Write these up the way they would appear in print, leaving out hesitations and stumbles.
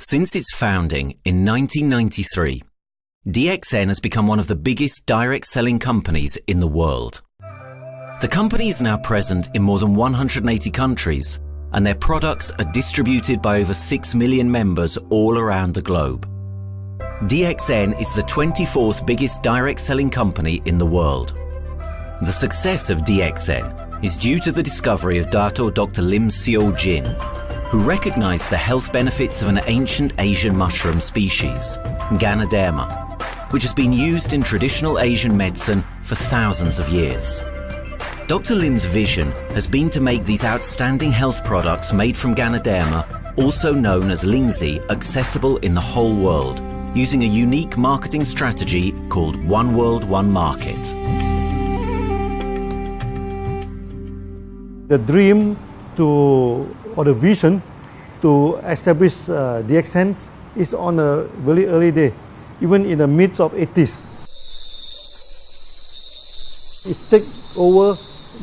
Since its founding in 1993, DXN has become one of the biggest direct selling companies in the world. The company is now present in more than 180 countries, and their products are distributed by over 6 million members all around the globe. DXN is the 24th biggest direct selling company in the world. The success of DXN is due to the discovery of Dr. Lim Seo Jin, who recognized the health benefits of an ancient Asian mushroom species, Ganoderma, which has been used in traditional Asian medicine for thousands of years. Dr. Lim's vision has been to make these outstanding health products made from Ganoderma, also known as Lingzi, accessible in the whole world, using a unique marketing strategy called One World, One Market. The dream or the vision to establish DXN is on a very early day, even in the midst of 80s. It takes over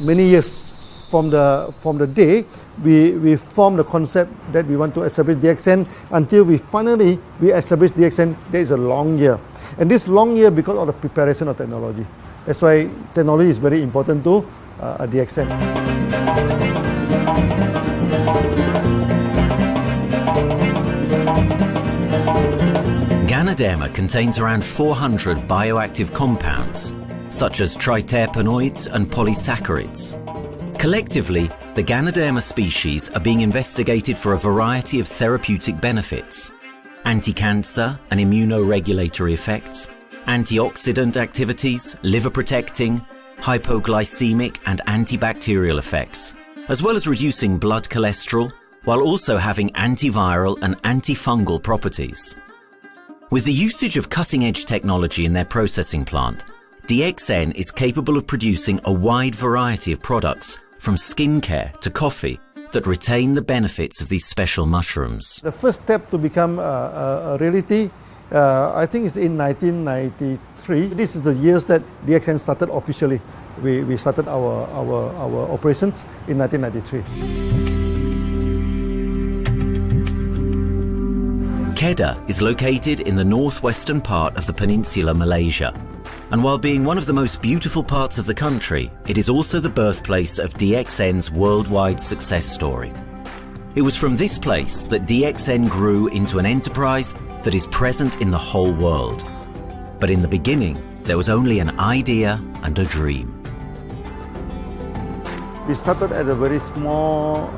many years from the day we formed the concept that we want to establish DXN until we finally establish DXN. There is a long year, and this long year because of the preparation of technology. That's why technology is very important to DXN. Ganoderma contains around 400 bioactive compounds, such as triterpenoids and polysaccharides. Collectively, the Ganoderma species are being investigated for a variety of therapeutic benefits: anti-cancer and immunoregulatory effects, antioxidant activities, liver protecting, hypoglycemic and antibacterial effects, as well as reducing blood cholesterol, while also having antiviral and antifungal properties. With the usage of cutting-edge technology in their processing plant, DXN is capable of producing a wide variety of products, from skincare to coffee, that retain the benefits of these special mushrooms. The first step to become a reality, I think, is in 1993. This is the years that DXN started officially. We started our operations in 1993. Kedah is located in the northwestern part of the peninsula Malaysia, and while being one of the most beautiful parts of the country, it is also the birthplace of DXN's worldwide success story. It was from this place that DXN grew into an enterprise that is present in the whole world. But in the beginning, there was only an idea and a dream. We started at a very small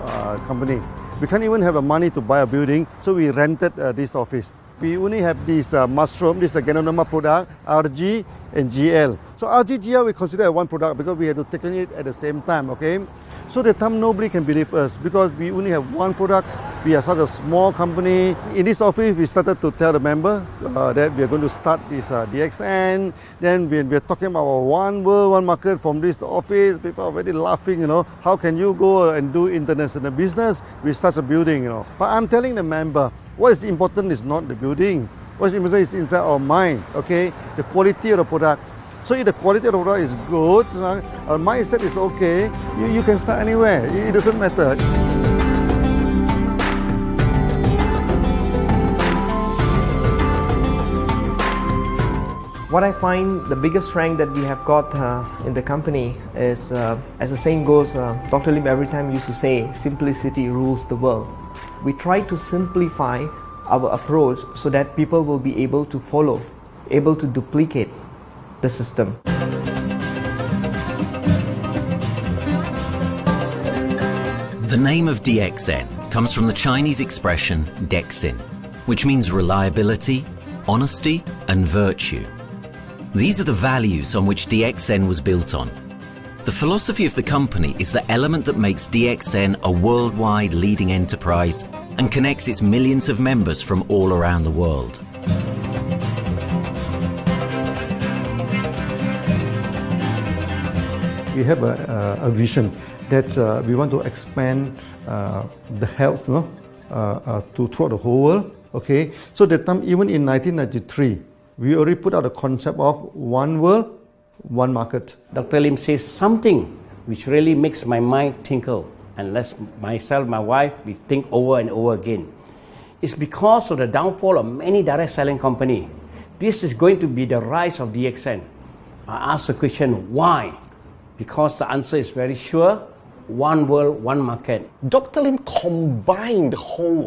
company. We can't even have the money to buy a building, so we rented this office. We only have this mushroom, this Ganoderma product, RG and GL. So RG, GL we consider one product because we have to take it at the same time, okay? So the time nobody can believe us because we only have one product. We are such a small company. In this office, we started to tell the member that we are going to start this DXN. Then we are talking about one world, one market from this office. People are very laughing, how can you go and do international business with such a building, But I'm telling the member, what is important is not the building. What is important is inside our mind, okay? The quality of the product. So if the quality of the product is good, our mindset is okay, you can start anywhere. It doesn't matter. What I find the biggest strength that we have got in the company is, as the saying goes, Dr. Lim every time used to say, simplicity rules the world. We try to simplify our approach so that people will be able to follow, able to duplicate the system. The name of DXN comes from the Chinese expression Dexin, which means reliability, honesty, and virtue. These are the values on which DXN was built on. The philosophy of the company is the element that makes DXN a worldwide leading enterprise and connects its millions of members from all around the world. We have a vision that we want to expand the health to throughout the whole world. Okay, so that time, even in 1993, we already put out a concept of one world, one market. Dr. Lim says something which really makes my mind tinkle, and lets myself, my wife, we think over and over again. It's because of the downfall of many direct selling companies. This is going to be the rise of DXN. I ask the question, why? Because the answer is very sure, one world, one market. Dr. Lim combined the whole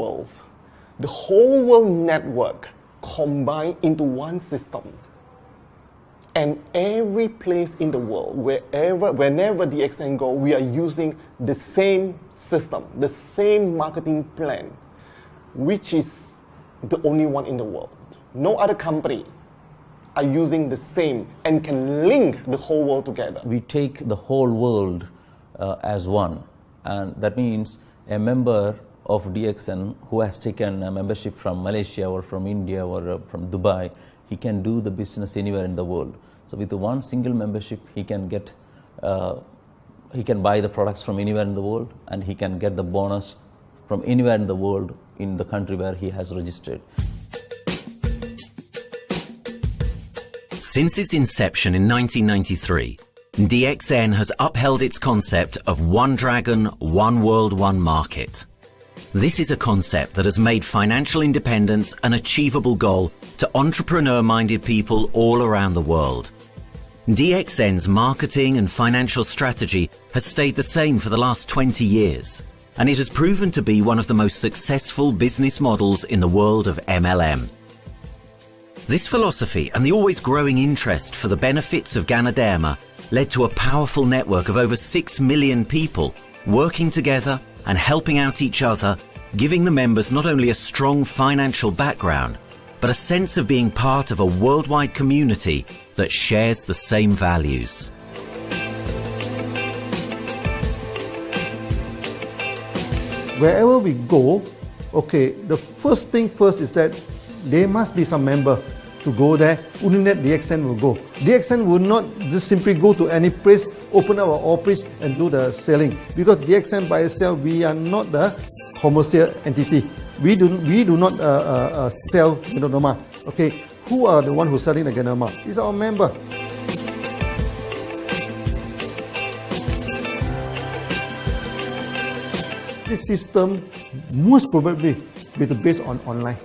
world network combined into one system. And every place in the world, whenever DXN go, we are using the same system, the same marketing plan, which is the only one in the world. No other company are using the same and can link the whole world together. We take the whole world as one, and that means a member of DXN who has taken a membership from Malaysia or from India or from Dubai, he can do the business anywhere in the world. So with the one single membership, he can get, he can buy the products from anywhere in the world, and he can get the bonus from anywhere in the world in the country where he has registered. Since its inception in 1993, DXN has upheld its concept of one dragon, one world, one market. This is a concept that has made financial independence an achievable goal to entrepreneur-minded people all around the world. DXN's marketing and financial strategy has stayed the same for the last 20 years, and it has proven to be one of the most successful business models in the world of MLM. This philosophy and the always growing interest for the benefits of Ganoderma led to a powerful network of over 6 million people working together and helping out each other, giving the members not only a strong financial background, but a sense of being part of a worldwide community that shares the same values. Wherever we go, okay, the first thing first is that there must be some member to go there. Only that DXN will go. DXN will not just simply go to any place, open up our office and do the selling. Because DXN by itself, we are not the commercial entity. We do not sell Ganoderma. Okay, who are the one who's selling the Ganoderma? It's our member. This system most probably will be based on online.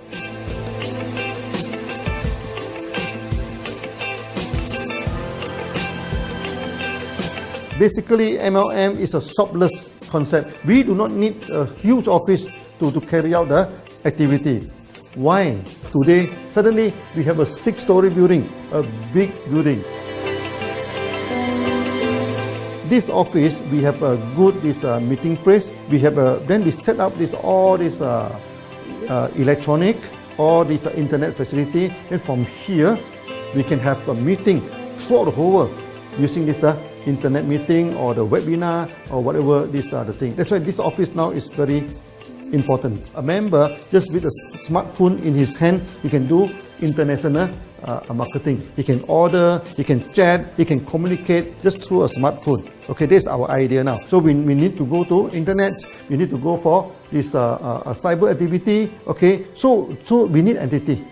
Basically, MLM is a shopless concept. We do not need a huge office to carry out the activity. Why? Today, suddenly we have a 6-story building, a big building. This office, we have a good meeting place. We have then we set up all this electronic, all this internet facility. And from here, we can have a meeting throughout the whole world using this internet meeting or the webinar or whatever these are the things. That's why this office now is very important. A member, just with a smartphone in his hand, he can do international marketing. He can order, he can chat, he can communicate just through a smartphone. Okay, that's our idea now. So we need to go to internet, we need to go for this cyber activity. Okay, so we need entity.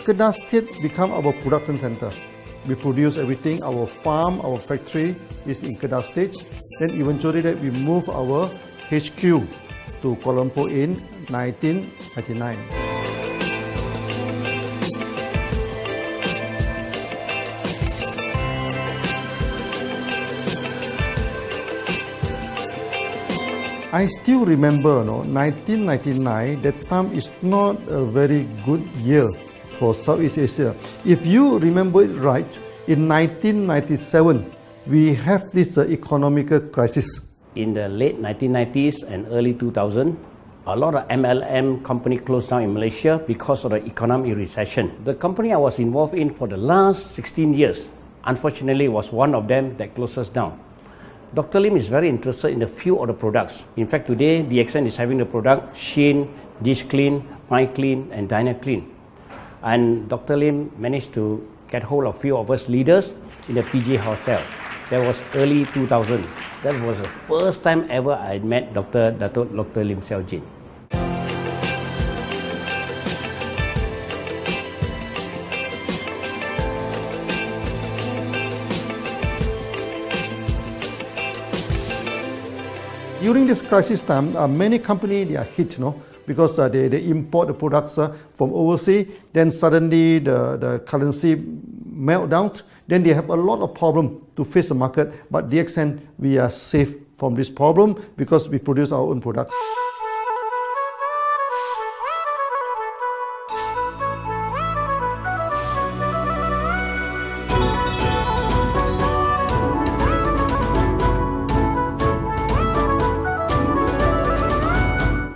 Kedah State become our production center. We produce everything. Our farm, our factory is in Kedah State. Then eventually that we move our HQ to Kuala Lumpur in 1999. I still remember, 1999, that time is not a very good year for Southeast Asia. If you remember it right, in 1997, we have this economic crisis. In the late 1990s and early 2000, a lot of MLM company closed down in Malaysia because of the economic recession. The company I was involved in for the last 16 years, unfortunately, was one of them that closes down. Dr. Lim is very interested in a few of the products. In fact, today, DXN is having the product Sheen, Dish Clean, My Clean, and Diner Clean. And Dr. Lim managed to get hold of a few of us leaders in the PJ Hotel. That was early 2000. That was the first time ever I met Dr. Lim Xiaojin. During this crisis time, many companies they are hit, because they import the products from overseas. Then suddenly the currency melt down. Then they have a lot of problem to face the market. But DXN, we are safe from this problem because we produce our own products.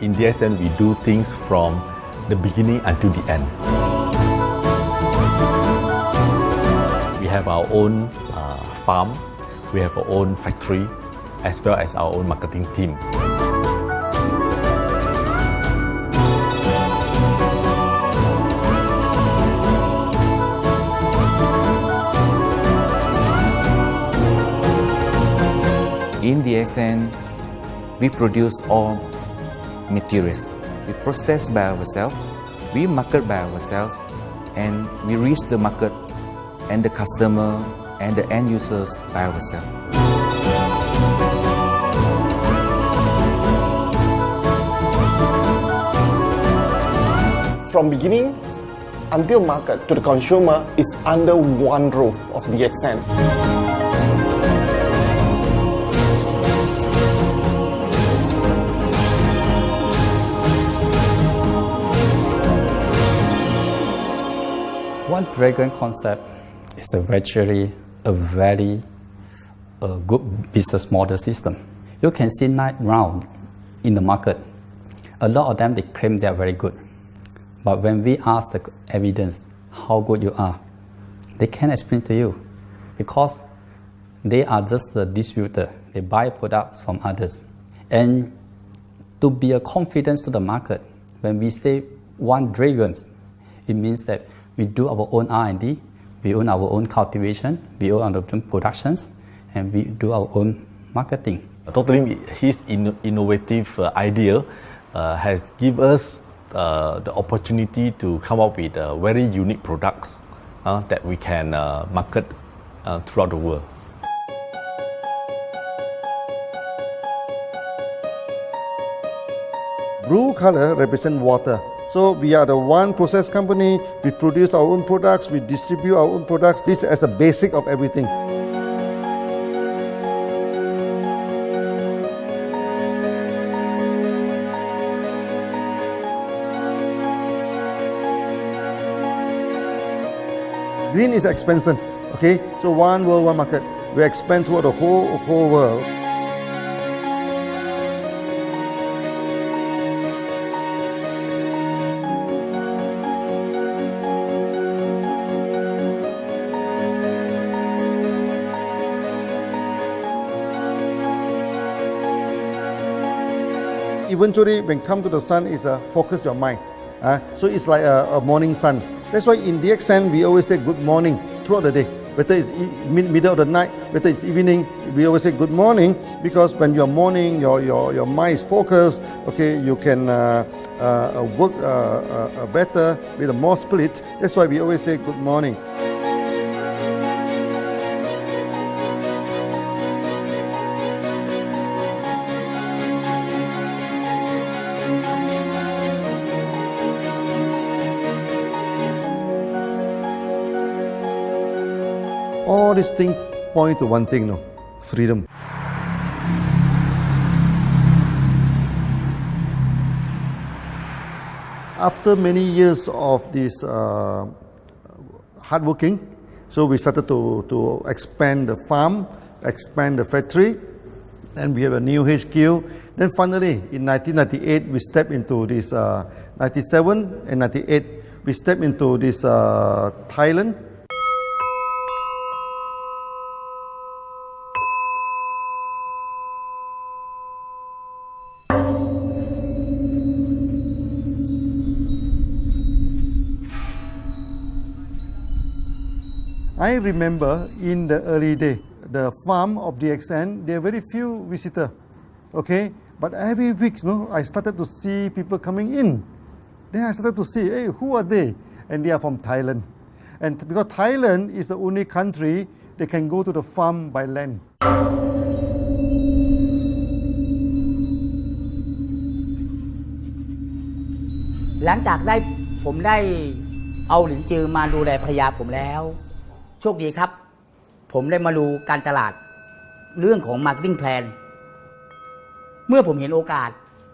In DXN, we do things from the beginning until the end. We have our own farm, we have our own factory, as well as our own marketing team. In DXN, we produce all materials. We process by ourselves, we market by ourselves, and we reach the market and the customer and the end users by ourselves. From beginning until market to the consumer is under one roof of DXN. One dragon concept is actually a very good business model system. You can see right now in the market, a lot of them they claim they are very good. But when we ask the evidence how good you are, they can't explain to you because they are just a distributor. They buy products from others. And to be a confidence to the market, when we say one dragon, it means that we do our own R&D, we own our own cultivation, we own our own productions, and we do our own marketing. Totally, his innovative idea has given us the opportunity to come up with very unique products that we can market throughout the world. Blue color represents water. So we are the one process company, we produce our own products, we distribute our own products. This is the basic of everything. Green is expansion, okay? So one world, one market. We expand throughout the whole world. Eventually, when come to the sun, is focus your mind. So it's like a morning sun. That's why in DXN, we always say good morning throughout the day. Whether it's middle of the night, whether it's evening, we always say good morning because when you're morning, your mind is focused. Okay, you can work better with a more spirit. That's why we always say good morning. All these things point to one thing, freedom. After many years of this hard working, so we started to expand the farm, expand the factory, and we have a new HQ. Then finally, in 1998, we stepped into this 97 and 98, we stepped into this Thailand. I remember in the early day, the farm of DXN, there are very few visitors, okay? But every week, I started to see people coming in. Then I started to see, hey, who are they? And they are from Thailand. And because Thailand is the only country they can go to the farm by land. หลังจากผมได้เอาหลินจือมาดูแลภรรยาผมแล้วโชคดีครับผมได้มาดูการตลาดเรื่องของ Marketing Plan เมื่อผมเห็นโอกาส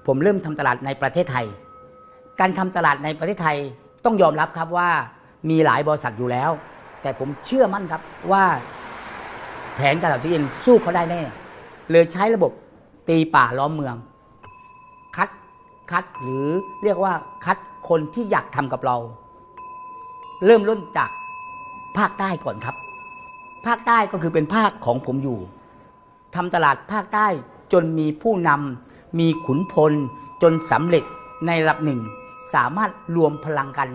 ผมเริ่มทำตลาดในประเทศไทยการทำตลาดในประเทศไทยต้องยอมรับครับว่ามีหลายบริษัทอยู่แล้วแต่ผมเชื่อมั่นครับว่าแผนการตลาดที่เอ็นสู้เขาได้แน่เลยใช้ระบบตีป่าล้อมเมืองคัดหรือเรียกว่าคัดคนที่อยากทำกับเราเริ่มต้นจากภาคใต้ก่อนครับภาคใต้ก็คือเป็นภาคของผมอยู่ทำตลาดภาคใต้จนมีผู้นำมีขุนพลจนสำเร็จในระดับหนึ่งสามารถรวมพลังกัน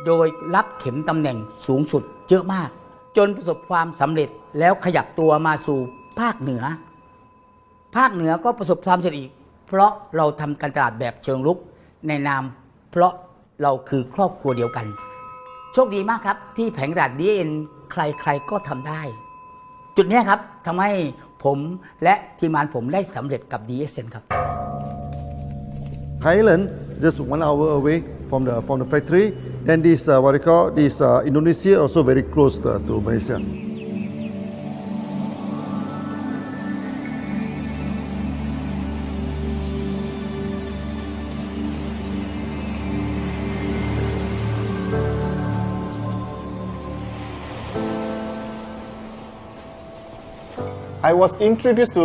โดยรับเข็มตำแหน่งสูงสุดเยอะมากจนประสบความสำเร็จแล้วขยับตัวมาสู่ภาคเหนือก็ประสบความสำเร็จอีกเพราะเราทำการตลาดแบบเชิงรุกในนามเพราะเราคือครอบครัวเดียวกันโชคดีมากครับที่แผงตลาด DXN ใครก็ทำได้จุดนี้ครับทำให้ผมและทีมงานผมได้สำเร็จกับ DXN ครับ Thailand just 1 hour away from the factory. Then this what they call this Indonesia also very close to Malaysia. I was introduced to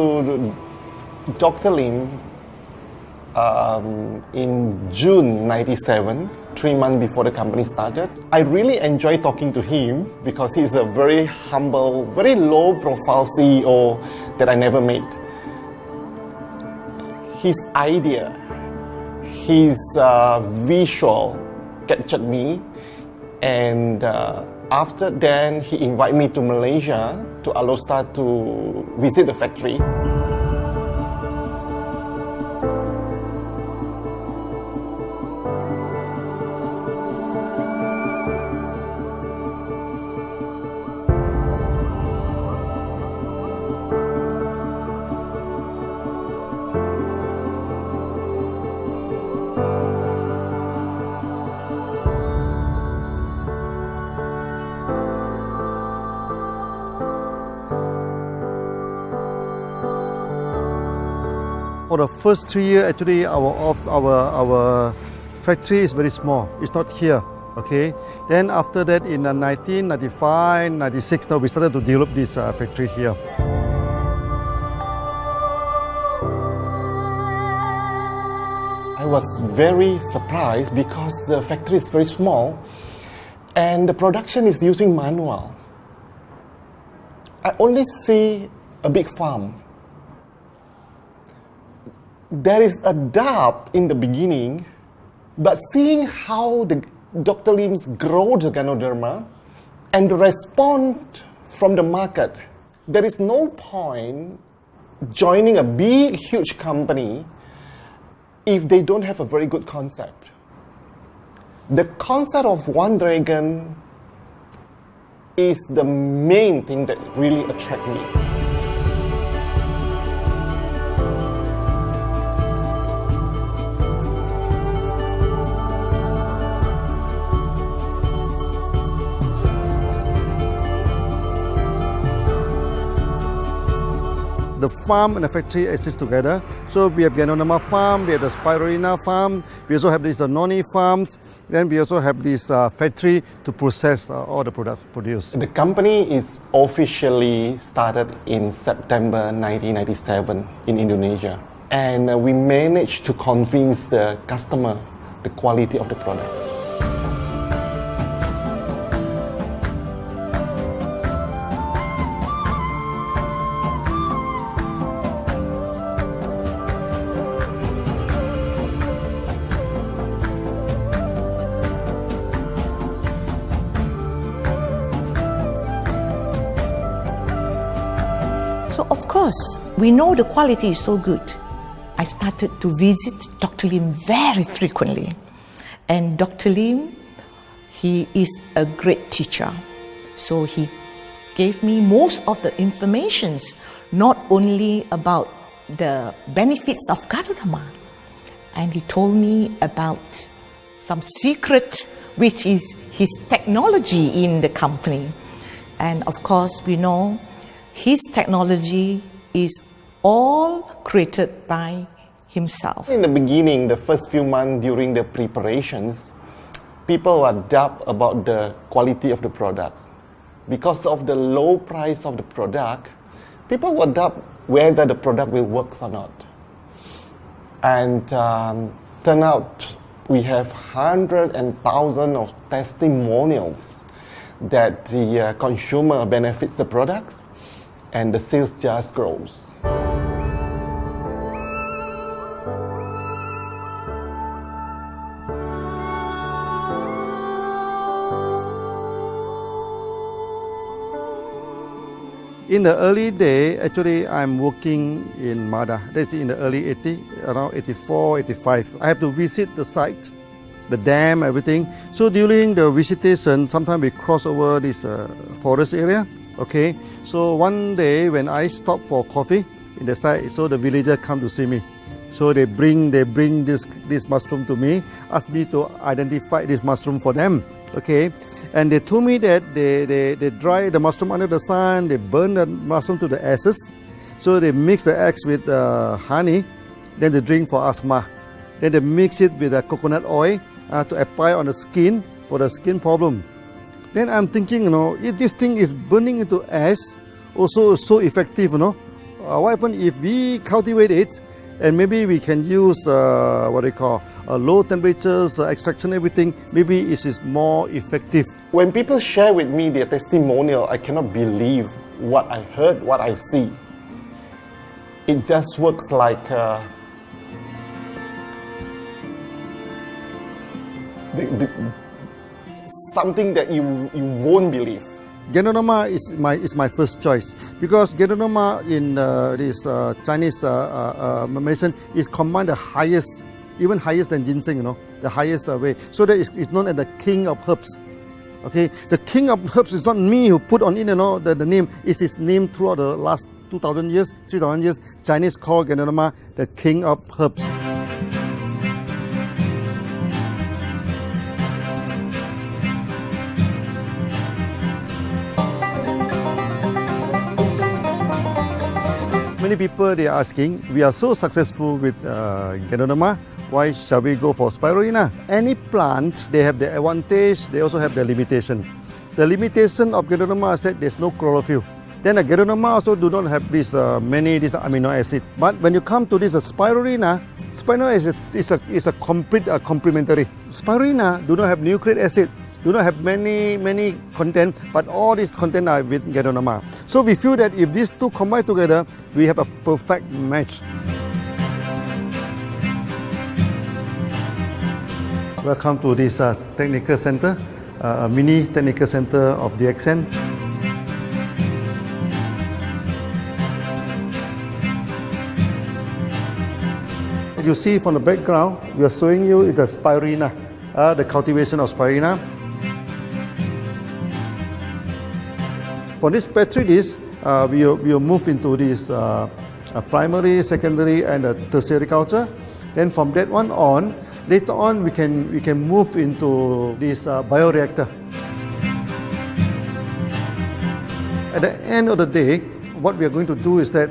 Dr. Lim in June '97, 3 months before the company started. I really enjoy talking to him because he's a very humble, very low-profile CEO that I never met. His idea, his visual captured me, and after then he invited me to Malaysia to Alostar to visit the factory. For the first 3 years, actually, our factory is very small. It's not here, okay? Then after that, in 1995, 96, now we started to develop this factory here. I was very surprised because the factory is very small and the production is using manual. I only see a big farm. There is a doubt in the beginning, but seeing how Dr. Lim's grow the Ganoderma and the response from the market, there is no point joining a big, huge company if they don't have a very good concept. The concept of One Dragon is the main thing that really attracts me. The farm and the factory exist together. So we have Ganoderma farm, we have the Spirulina farm, we also have this noni farms, then we also have this factory to process all the products produced. The company is officially started in September 1997 in Indonesia. And we managed to convince the customer the quality of the product. we know the quality is so good. I started to visit Dr. Lim very frequently. And Dr. Lim, he is a great teacher. So he gave me most of the informations, not only about the benefits of Gadodama, and he told me about some secret, which is his technology in the company. And of course, we know his technology is all created by himself. In the beginning, the first few months during the preparations, people were doubt about the quality of the product. Because of the low price of the product, people were doubt whether the product will work or not. And turn out we have hundreds and thousands of testimonials that the consumer benefits the products and the sales just grows. In the early day, actually, I'm working in Mada. That's in the early 80s, around 84, 85. I have to visit the site, the dam, everything. So during the visitation, sometimes we cross over this forest area. Okay. So one day when I stop for coffee in the site, so the villager come to see me. So they bring this mushroom to me, ask me to identify this mushroom for them. Okay. And they told me that they dry the mushroom under the sun, they burn the mushroom to the ashes. So they mix the eggs with honey, then they drink for asthma. Then they mix it with coconut oil to apply on the skin for the skin problem. Then I'm thinking, if this thing is burning into ash, also so effective, what happens if we cultivate it and maybe we can use low temperatures, extraction, everything, maybe it is more effective. When people share with me their testimonial, I cannot believe what I heard, what I see. It just works like something that you won't believe. Gadodama is my first choice because Gadodama in this Chinese medicine is command the highest, even higher than ginseng, the highest way. So that it's known as the king of herbs. Okay, the king of herbs is not me who put on it, the name. It's his name throughout the last 2,000 years, 3,000 years. Chinese call Gadodama the king of herbs. Many people they are asking, we are so successful with Gadodama, why shall we go for spirulina? Any plant, they have the advantage, they also have the limitation. The limitation of Gadodama is that there's no chlorophyll. Then the Gadodama also do not have this many amino acid. But when you come to this spirulina, spirulina is a complete complementary. Spirulina do not have nucleic acid, do not have many content, but all these content are with Gadodama. So we feel that if these two combine together, we have a perfect match. Welcome to this technical center, a mini technical center of DXN. As you see from the background, we are showing you the spirulina, the cultivation of spirulina. For this petri dish, we will move into this primary, secondary, and tertiary culture. Then from that one on, later on we can move into this bioreactor. At the end of the day, what we are going to do is that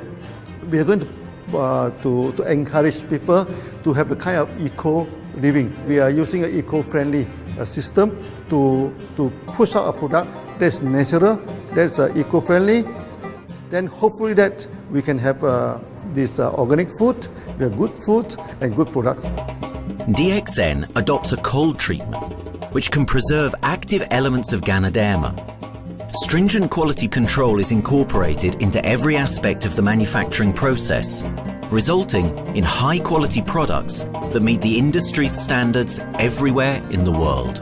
we are going to encourage people to have a kind of eco living. We are using an eco-friendly system to push out a product that's natural, that's eco-friendly. Then hopefully that we can have this organic food, we have good food and good products. DXN adopts a cold treatment, which can preserve active elements of Ganoderma. Stringent quality control is incorporated into every aspect of the manufacturing process, resulting in high-quality products that meet the industry's standards everywhere in the world.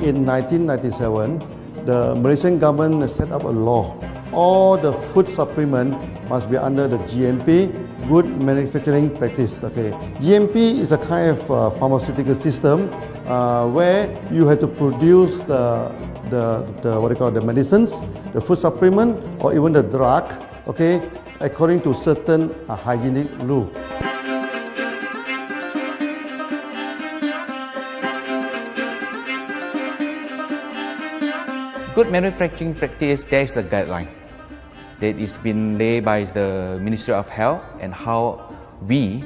In 1997, the Malaysian government set up a law. All the food supplement must be under the GMP, Good Manufacturing Practice. Okay, GMP is a kind of pharmaceutical system where you have to produce the what they call the medicines, the food supplement, or even the drug. Okay, according to certain hygienic rule. Good manufacturing practice, there is a guideline that is been laid by the Ministry of Health and how we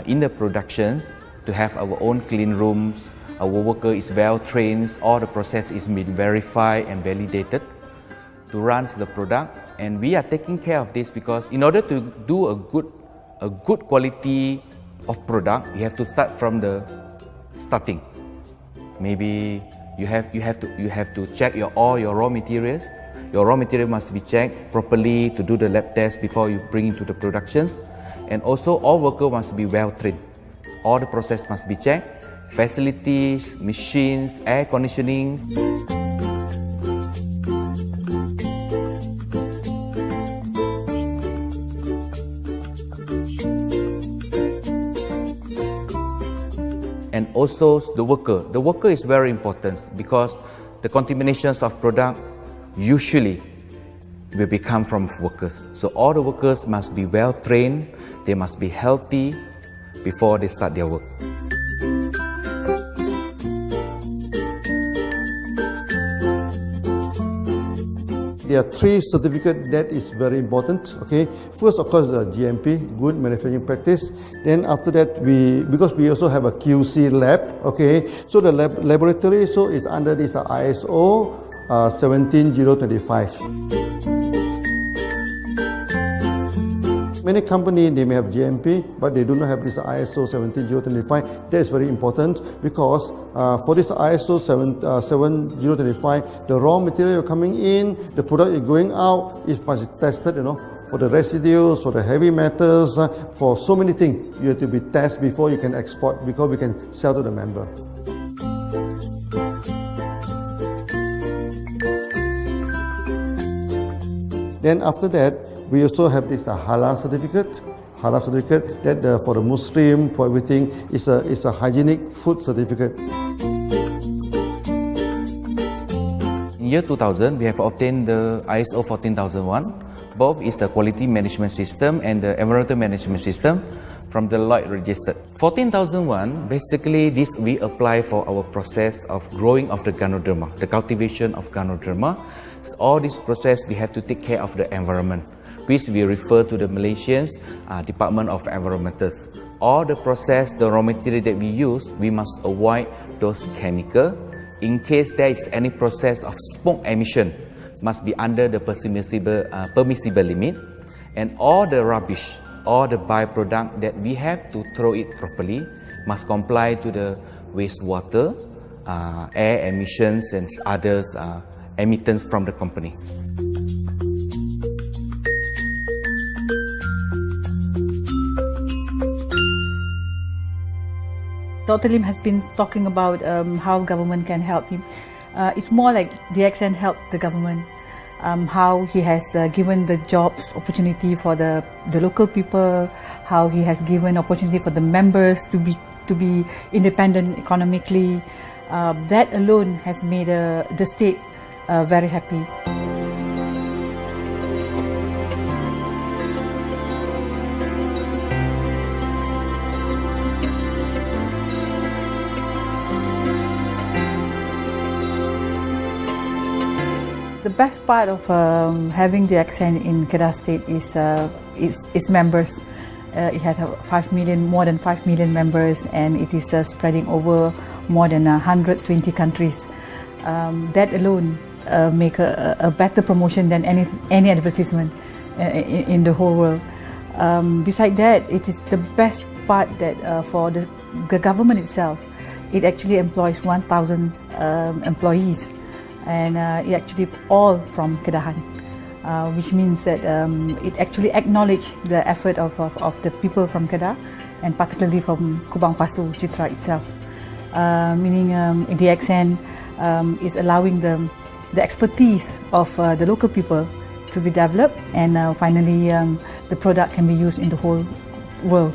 in the productions to have our own clean rooms, our worker is well trained, all the process is been verified and validated to run the product, and we are taking care of this because in order to do a good quality of product, you have to start from the starting. Maybe you have to check all your raw materials. Your raw material must be checked properly to do the lab test before you bring into the productions. And also all workers must be well trained. All the process must be checked. Facilities, machines, air conditioning. And also the worker. The worker is very important because the contaminations of product usually will become from workers. So all the workers must be well trained, they must be healthy before they start their work. There are 3 certificates that is very important. Okay, first of course the GMP, Good Manufacturing Practice. Then after that because we also have a QC lab. Okay, so the laboratory is under this ISO 17025. Many companies, they may have GMP, but they do not have this ISO 17025. That is very important because for this ISO 7025, the raw material coming in, the product is going out, it must be tested, for the residues, for the heavy metals, for so many things. You have to be tested before you can export, because we can sell to the member. Then after that, we also have this halal certificate. Halal certificate that for the Muslim, for everything, is a hygienic food certificate. In year 2000, we have obtained the ISO 14001. Both is the quality management system and the environmental management system from the Lloyd registered. 14001, basically this we apply for our process of growing of the Ganoderma, the cultivation of Ganoderma. So all this process we have to take care of the environment, which we refer to the Malaysians Department of Environmentals. All the process, the raw material that we use, we must avoid those chemicals. In case there is any process of smoke emission, must be under the permissible limit, and all the rubbish, all the byproduct that we have to throw it properly must comply to the wastewater, air emissions and others emittance from the company. Dr. Lim has been talking about how government can help him. It's more like DXN helped the government, how he has given the jobs opportunity for the local people, how he has given opportunity for the members to be independent economically. That alone has made the state very happy. The best part of having the DXN in Kedah State is its members. It has more than 5 million members, and it is spreading over more than 120 countries. That alone make a better promotion than any advertisement in the whole world. Besides that, it is the best part that for the government itself, it actually employs 1,000 employees. And it actually all from Kedahan, which means that it actually acknowledges the effort of the people from Kedah, and particularly from Kubang Pasu Citra itself. Meaning DXN is allowing the expertise of the local people to be developed, and finally the product can be used in the whole world.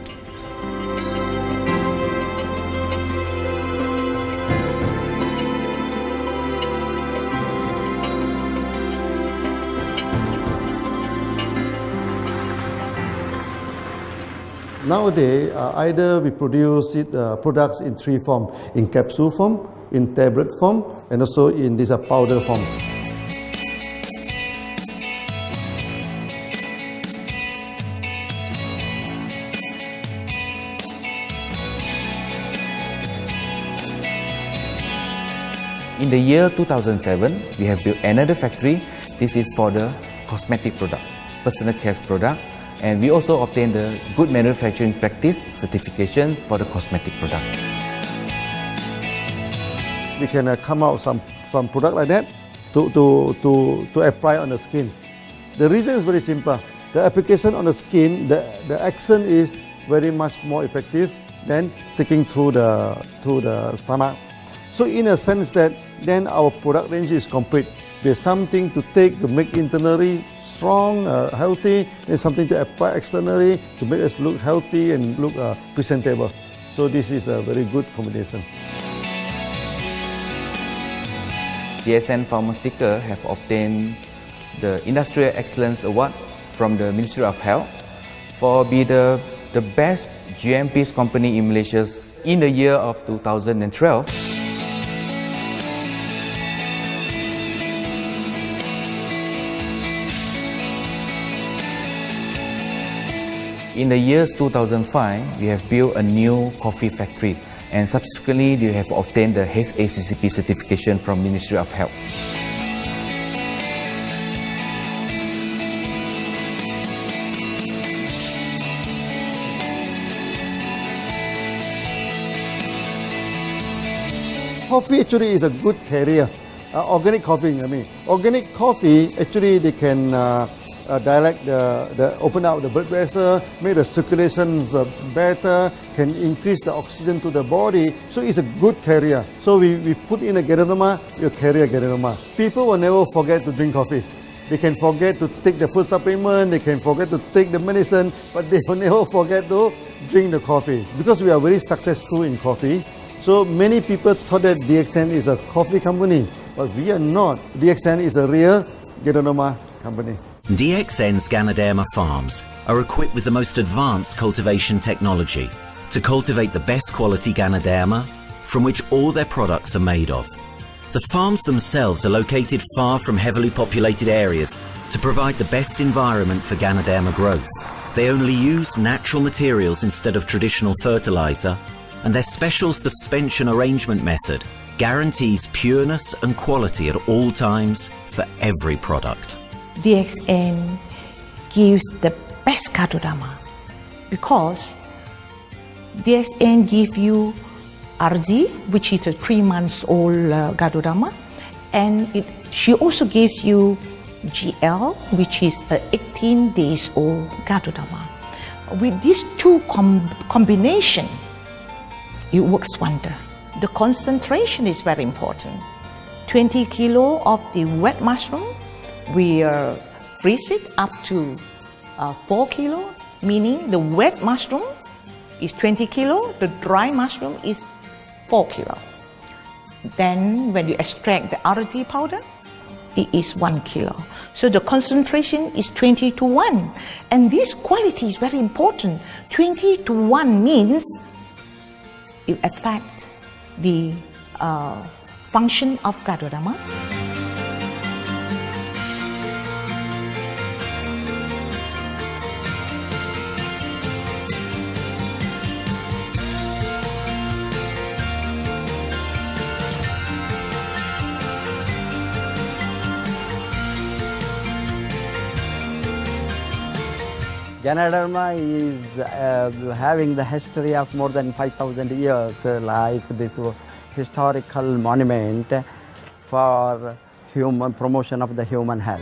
Nowadays, either we produce products in three forms: in capsule form, in tablet form, and also in this powder form. In the year 2007, we have built another factory. This is for the cosmetic product, personal care product, and we also obtained the Good Manufacturing Practice certifications for the cosmetic product. We can come out some product like that to apply on the skin. The reason is very simple. The application on the skin, the action is very much more effective than taking through the stomach. So in a sense that then our product range is complete. There's something to take to make internally strong, healthy, and something to apply externally to make us look healthy and look presentable. So this is a very good combination. DXN Pharmaceutical have obtained the Industrial Excellence Award from the Ministry of Health for be the best GMP company in Malaysia in the year of 2012. In the years 2005, we have built a new coffee factory, and subsequently we have obtained the HACCP certification from Ministry of Health. Coffee actually is a good carrier. Organic coffee, Organic coffee, actually they can dilate open up the blood vessel, make the circulations better, can increase the oxygen to the body. So it's a good carrier. So we put in a Ganoderma, you carry a Ganoderma. People will never forget to drink coffee. They can forget to take the food supplement, they can forget to take the medicine, but they will never forget to drink the coffee. Because we are very successful in coffee, so many people thought that DXN is a coffee company, but we are not. DXN is a real Ganoderma company. DXN's Ganoderma farms are equipped with the most advanced cultivation technology to cultivate the best quality Ganoderma from which all their products are made of. The farms themselves are located far from heavily populated areas to provide the best environment for Ganoderma growth. They only use natural materials instead of traditional fertilizer, and their special suspension arrangement method guarantees pureness and quality at all times for every product. DXN gives the best Ganoderma because DXN gives you RZ, which is a 3 months old Ganoderma, and she also gives you GL, which is a 18 days old Ganoderma. With these two combination, it works wonder. The concentration is very important. 20 kilo of the wet mushroom, we freeze it up to 4 kilo, meaning the wet mushroom is 20 kilo, the dry mushroom is 4 kilo. Then when you extract the RZ powder, it is 1 kilo. So the concentration is 20 to 1. And this quality is very important. 20 to 1 means it affects the function of Ganoderma. Ganoderma is having the history of more than 5,000 years, like this historical monument for human promotion of the human health.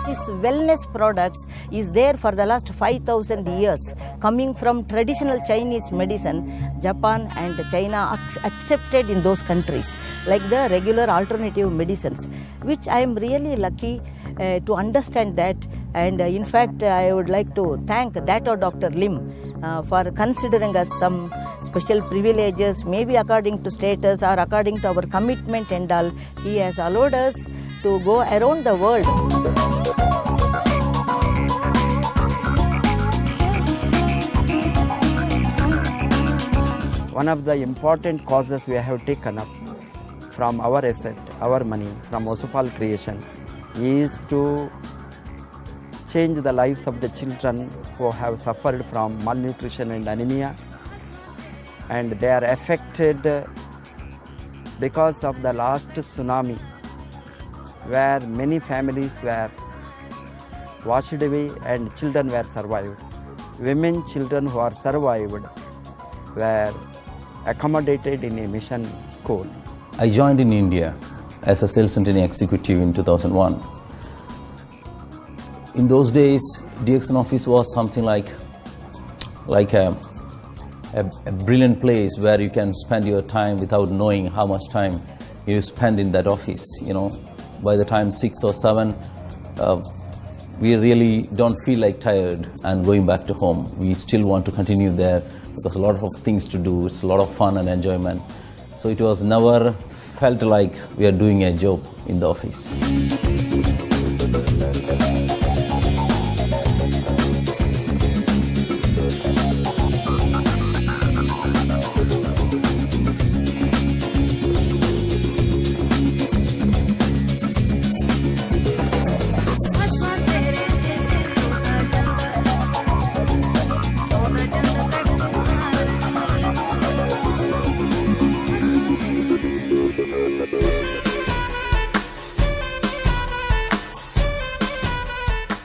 This wellness products is there for the last 5,000 years, coming from traditional Chinese medicine. Japan and China accepted in those countries, like the regular alternative medicines, which I am really lucky to understand that. And in fact, I would like to thank Dr. Lim for considering us some special privileges, maybe according to status or according to our commitment and all. He has allowed us to go around the world. One of the important causes we have taken up from our asset, our money, from Osopal creation, is to change the lives of the children who have suffered from malnutrition and anemia, and they are affected because of the last tsunami, where many families were washed away and children were survived. Women, children who are survived were accommodated in a mission school. I joined in India as a sales and training executive in 2001. In those days, DXN office was something like a brilliant place where you can spend your time without knowing how much time you spend in that office. You know, by the time 6 or 7, we really don't feel like tired and going back to home. We still want to continue there because a lot of things to do. It's a lot of fun and enjoyment. So it was never felt like we are doing a job in the office.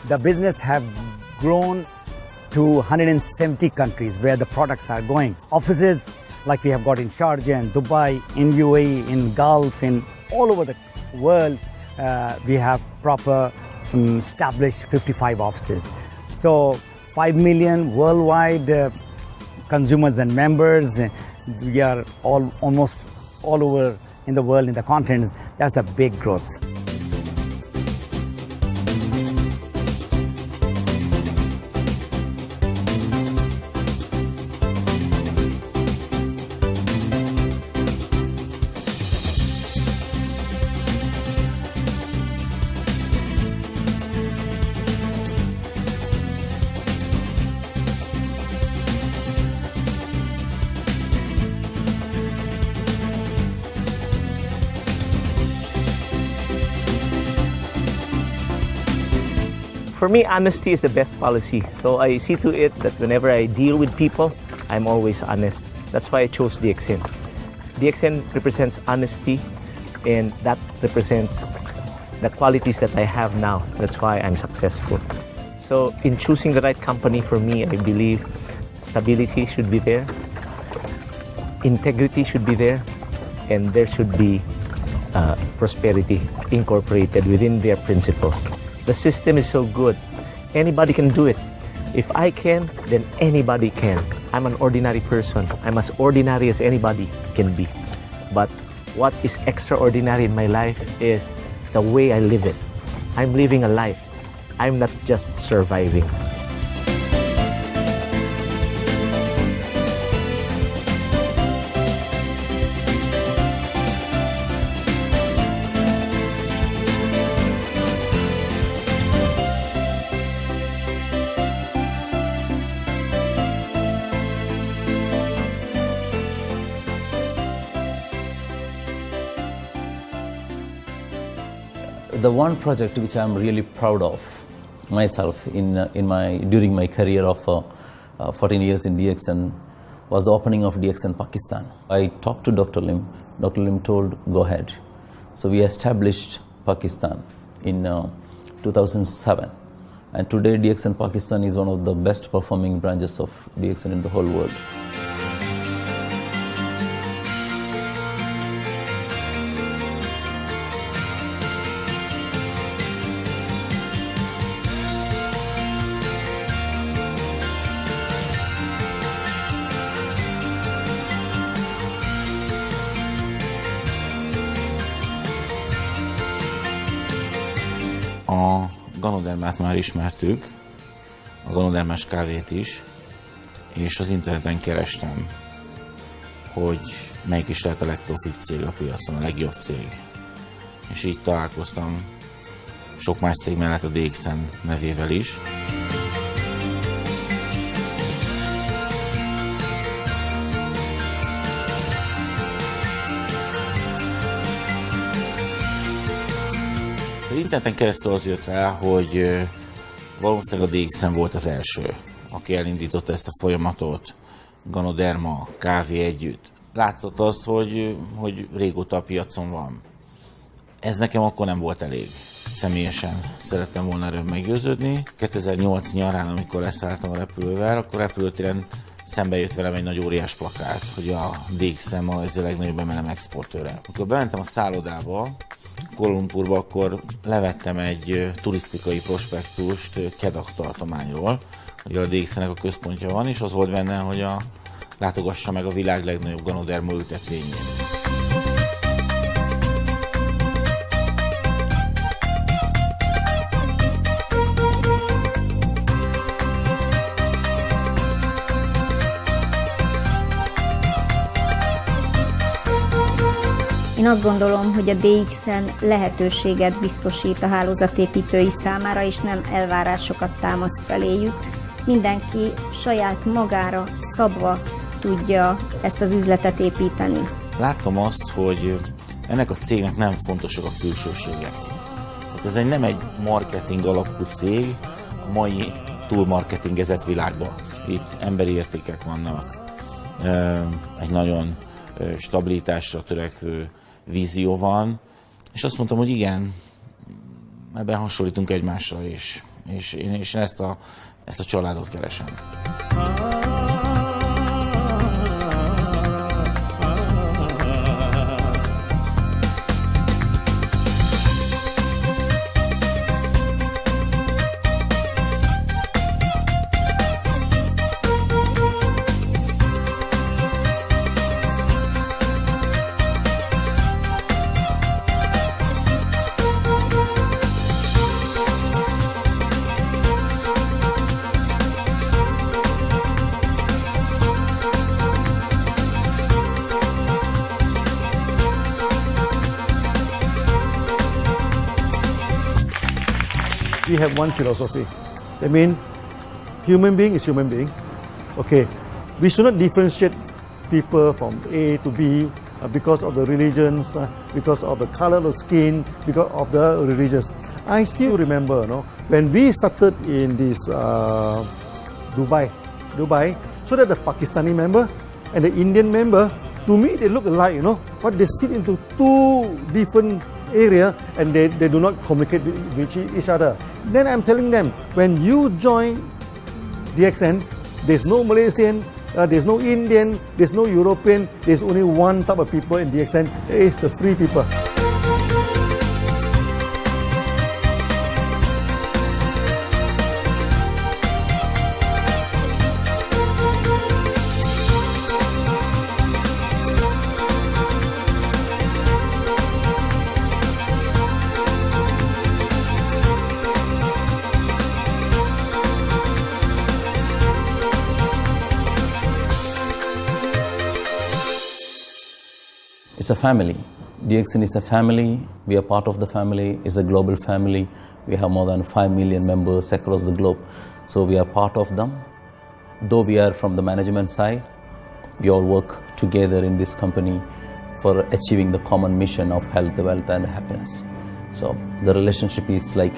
The business have grown to 170 countries where the products are going. Offices like we have got in Sharjah and Dubai, in UAE, in Gulf, in all over the world, we have proper established 55 offices. So 5 million worldwide consumers and members. We are almost all over in the world, in the continent. That's a big growth. For me, honesty is the best policy. So I see to it that whenever I deal with people, I'm always honest. That's why I chose DXN. DXN represents honesty, and that represents the qualities that I have now. That's why I'm successful. So in choosing the right company for me, I believe stability should be there, integrity should be there, and there should be prosperity incorporated within their principles. The system is so good. Anybody can do it. If I can, then anybody can. I'm an ordinary person. I'm as ordinary as anybody can be. But what is extraordinary in my life is the way I live it. I'm living a life. I'm not just surviving. The one project which I'm really proud of myself during my career of 14 years in DXN was the opening of DXN Pakistan. I talked to Dr. Lim. Dr. Lim told, go ahead. So we established Pakistan in 2007. And today DXN Pakistan is one of the best performing branches of DXN in the whole world. A ganodermát már ismertük, a ganodermás kávét is, és az interneten kerestem, hogy melyik is lehet a legprofibb cég a piacon, a legjobb cég. És így találkoztam sok más cég mellett a DXN nevével is. Az interneten keresztül az jött rá, hogy valószínűleg a DXN volt az első, aki elindította ezt a folyamatot, ganoderma, kávé együtt. Látszott azt, hogy régóta a piacon van. Ez nekem akkor nem volt elég. Személyesen szerettem volna erről meggyőződni. 2008 nyarán, amikor leszálltam a repülővel, akkor repülőtéren szembe jött velem egy nagy óriás plakát, hogy a DXN ma ez a legnagyobb MLM exportőre. Amikor bementem a szállodába, Kuala Lumpurba, akkor levettem egy turisztikai prospektust Kedah tartományról, hogy a DXN-nek a központja van, és az volt benne, hogy látogassa meg a világ legnagyobb ganoderma ültetvényét. Én azt gondolom, hogy a DXN lehetőséget biztosít a hálózatépítői számára, és nem elvárásokat támaszt feléjük. Mindenki saját magára szabva tudja ezt az üzletet építeni. Láttam azt, hogy ennek a cégnek nem fontosak a külsőségek. Tehát ez nem egy marketing alapú cég a mai túlmarketingezett világban. Itt emberi értékek vannak, egy nagyon stabilitásra törekvő vízió van, és azt mondtam, hogy igen, ebben hasonlítunk egymásra is, és én ezt a családot keresem. We have one philosophy. I mean, human being is human being. Okay, we should not differentiate people from A to B because of the religions, because of the color of the skin, because of the religions. I still remember, when we started in this Dubai, so that the Pakistani member and the Indian member, to me they look alike, but they sit into two different area and they do not communicate with each other. Then I'm telling them, when you join DXN, there's no Malaysian, there's no Indian, there's no European, there's only one type of people in DXN, it's the free people. It's a family. DXN is a family. We are part of the family. It's a global family. We have more than 5 million members across the globe. So we are part of them. Though we are from the management side, we all work together in this company for achieving the common mission of health, wealth and happiness. So the relationship is like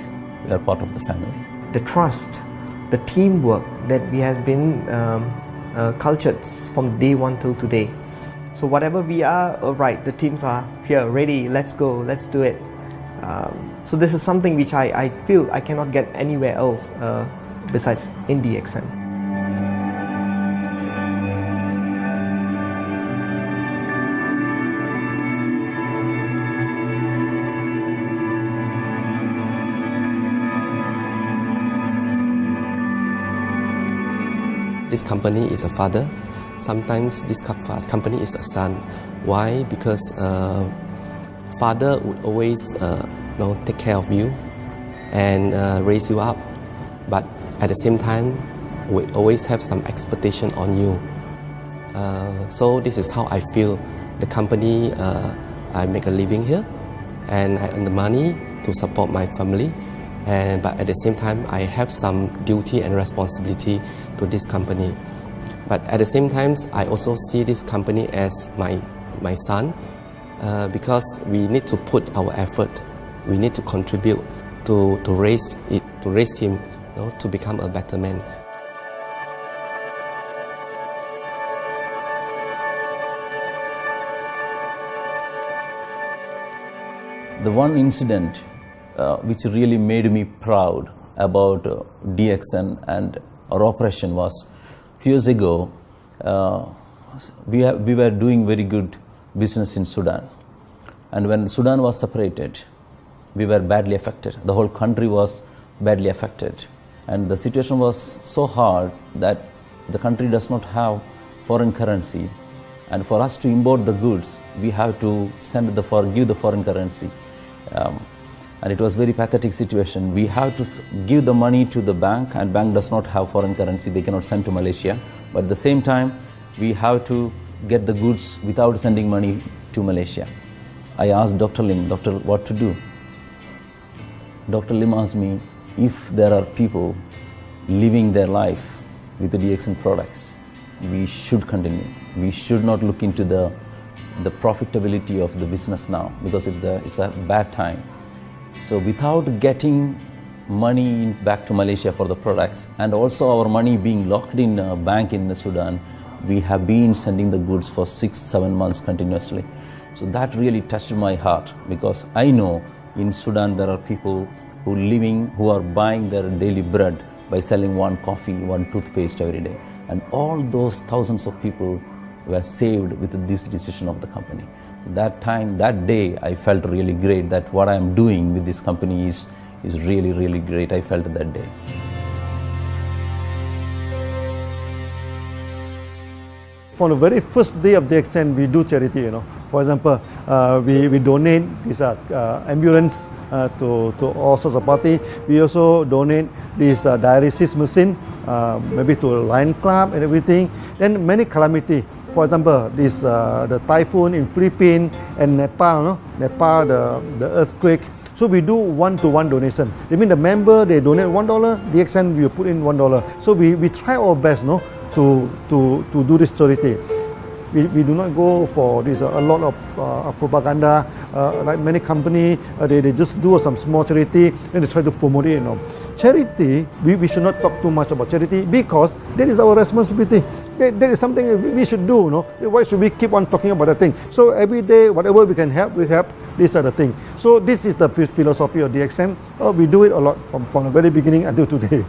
we are part of the family. The trust, the teamwork that we has been cultured from day one till today. So whatever we are, right, the teams are here, ready, let's go, let's do it. So this is something which I feel I cannot get anywhere else besides in DXN. This company is a father. Sometimes this company is a son. Why? Because father would always take care of you, and raise you up. But at the same time, we always have some expectation on you. So this is how I feel. The company, I make a living here, and I earn the money to support my family. But at the same time, I have some duty and responsibility to this company. But at the same time, I also see this company as my son, because we need to put our effort. We need to contribute to raise him, to become a better man. The one incident which really made me proud about DXN and our operation was 2 years ago. We were doing very good business in Sudan, and when Sudan was separated, we were badly affected. The whole country was badly affected, and the situation was so hard that the country does not have foreign currency, and for us to import the goods, we have to give the foreign currency. And it was very pathetic situation. We have to give the money to the bank, and bank does not have foreign currency. They cannot send to Malaysia. But at the same time, we have to get the goods without sending money to Malaysia. I asked Dr. Lim, doctor, what to do? Dr. Lim asked me, if there are people living their life with the DXN products, we should continue. We should not look into the profitability of the business now, because it's a bad time. So without getting money back to Malaysia for the products, and also our money being locked in a bank in Sudan, we have been sending the goods for 6-7 months continuously. So that really touched my heart, because I know in Sudan there are people who are buying their daily bread by selling one coffee, one toothpaste every day. And all those thousands of people were saved with this decision of the company. That day, I felt really great that what I am doing with this company is really, really great. I felt that day. From the very first day of DXN, we do charity. For example, we donate this ambulance to all sorts of party. We also donate this dialysis machine, maybe to Lion Club and everything. Then many calamity. For example, the typhoon in Philippines and Nepal, the earthquake. So we do one-to-one donation. I mean, the member, they donate $1, DXN will put in $1. So we try our best, to do this charity. We do not go for this a lot of propaganda. Like many companies, they just do some small charity and they try to promote it. Charity, we should not talk too much about charity, because that is our responsibility. That is something we should do. Why should we keep on talking about that thing? So every day, whatever we can help, we help. These are the things. So this is the philosophy of DXN. We do it a lot from the very beginning until today.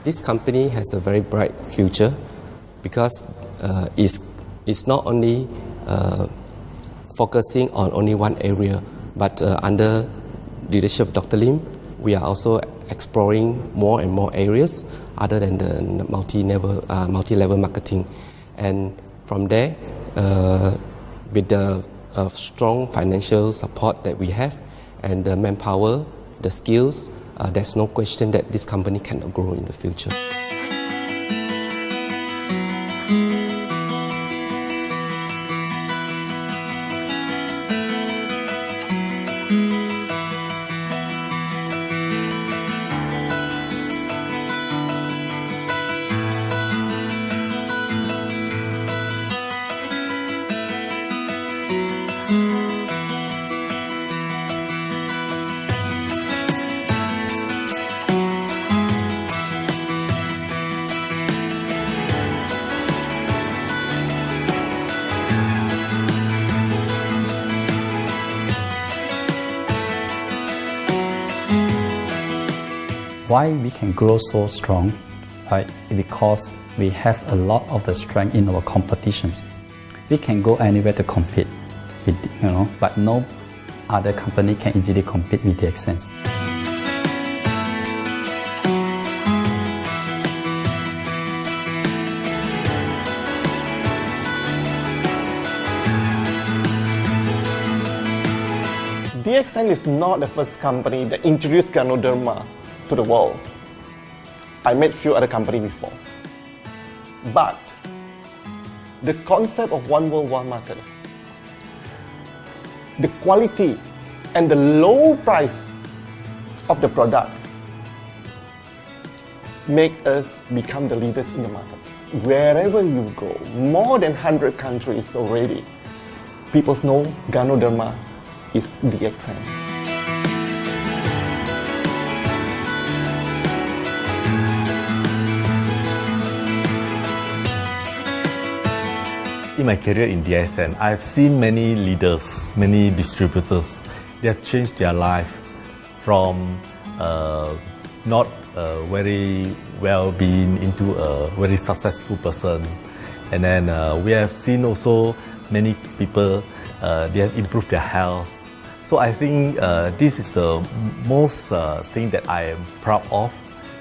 This company has a very bright future, because it's not only focusing on only one area, but under leadership of Dr. Lim, we are also exploring more and more areas other than the multi-level marketing. And from there, with the strong financial support that we have and the manpower, the skills, there's no question that this company cannot grow in the future. Why we can grow so strong, right? Because we have a lot of the strength in our competitions. We can go anywhere to compete, but no other company can easily compete with DXN. DXN is not the first company that introduced Ganoderma to the world. I met few other companies before. But the concept of one world, one market, the quality and the low price of the product make us become the leaders in the market. Wherever you go, more than 100 countries already, people know Ganoderma is DXN. In my career in DXN, I've seen many leaders, many distributors. They have changed their life from not very well-being into a very successful person. And then we have seen also many people, they have improved their health. So I think this is the most thing that I am proud of,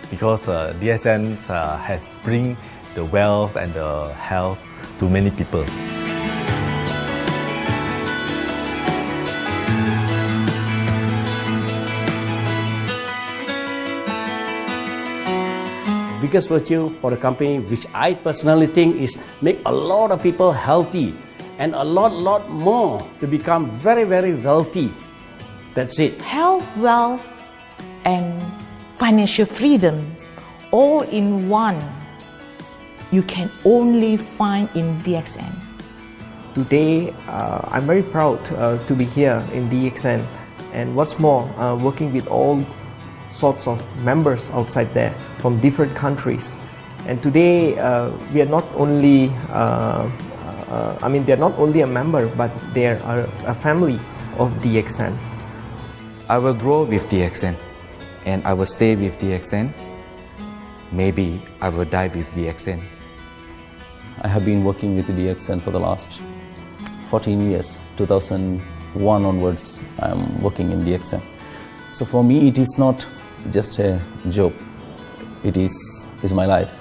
because DXN has bring the wealth and the health to many people. Biggest virtue for the company, which I personally think is make a lot of people healthy and a lot more to become very wealthy. That's it. Health, wealth, and financial freedom all in one. You can only find in DXN. Today, I'm very proud to be here in DXN, and what's more, working with all sorts of members outside there from different countries. And today, we are not only, they're not only a member, but they are a family of DXN. I will grow with DXN, and I will stay with DXN. Maybe I will die with DXN. I have been working with DXN for the last 14 years. 2001 onwards, I am working in DXN. So for me, it is not just a job. It is my life.